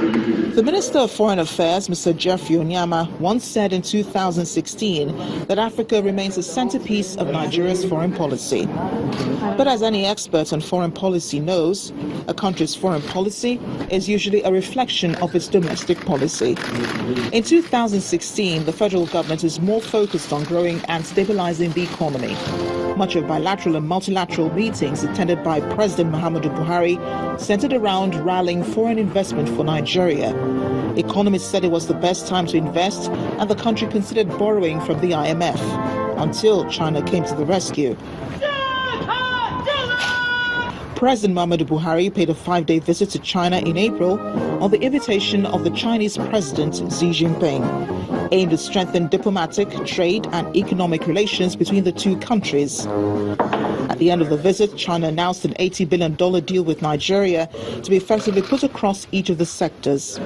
The Minister of Foreign Affairs, Mr. Jeffrey Onyama, once said in 2016 that Africa remains the centerpiece of Nigeria's foreign policy. But as any expert on foreign policy knows, a country's foreign policy is usually a reflection of its domestic policy. In 2016, the federal government is more focused on growing and stabilizing the economy. Much of bilateral and multilateral meetings attended by President Muhammadu Buhari centered around rallying foreign investment for Nigeria. Economists said it was the best time to invest, and the country considered borrowing from the IMF, until China came to the rescue. President Muhammadu Buhari paid a 5-day visit to China in April on the invitation of the Chinese President Xi Jinping, aimed to strengthen diplomatic, trade and economic relations between the two countries. At the end of the visit, China announced an $80 billion deal with Nigeria to be effectively put across each of the sectors.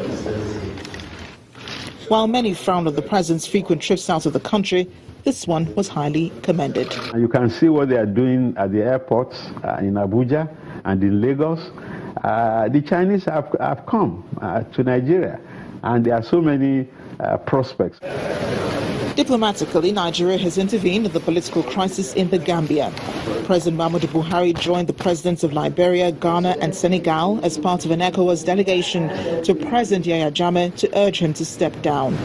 While many frowned on the president's frequent trips out of the country, this one was highly commended. You can see what they are doing at the airports in Abuja and in Lagos. The Chinese have come to Nigeria, and there are so many prospects. Diplomatically, Nigeria has intervened in the political crisis in the Gambia. President Muhammadu Buhari joined the presidents of Liberia, Ghana and Senegal as part of an ECOWAS delegation to President Yahya Jammeh to urge him to step down.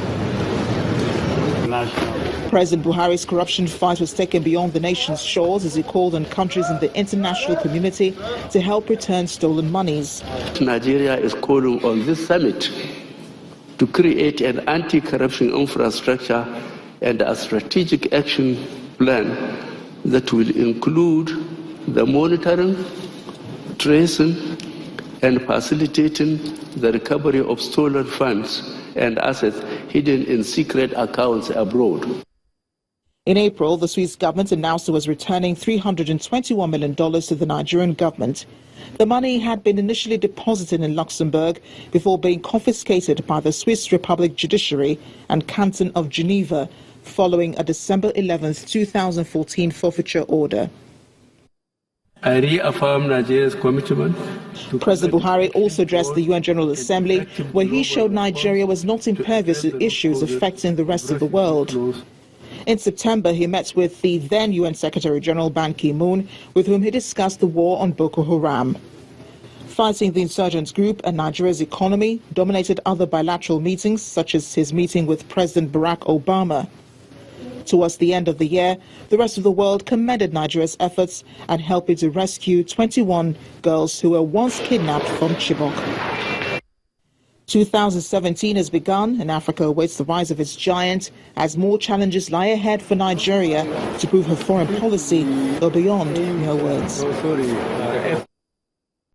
President Buhari's corruption fight was taken beyond the nation's shores as he called on countries in the international community to help return stolen monies. Nigeria is calling on this summit to create an anti-corruption infrastructure and a strategic action plan that will include the monitoring, tracing, and facilitating the recovery of stolen funds and assets hidden in secret accounts abroad. In April, the Swiss government announced it was returning $321 million to the Nigerian government. The money had been initially deposited in Luxembourg before being confiscated by the Swiss Republic Judiciary and Canton of Geneva following a December 11, 2014 forfeiture order. I reaffirm Nigeria's commitment. President Buhari also addressed the UN General Assembly, where he showed Nigeria was not impervious to issues affecting the rest of the world. In September, he met with the then UN Secretary General Ban Ki-moon, with whom he discussed the war on Boko Haram. Fighting the insurgent group and Nigeria's economy dominated other bilateral meetings, such as his meeting with President Barack Obama. Towards the end of the year, the rest of the world commended Nigeria's efforts at helping to rescue 21 girls who were once kidnapped from Chibok. 2017 has begun, and Africa awaits the rise of its giant as more challenges lie ahead for Nigeria to prove her foreign policy go beyond mere words.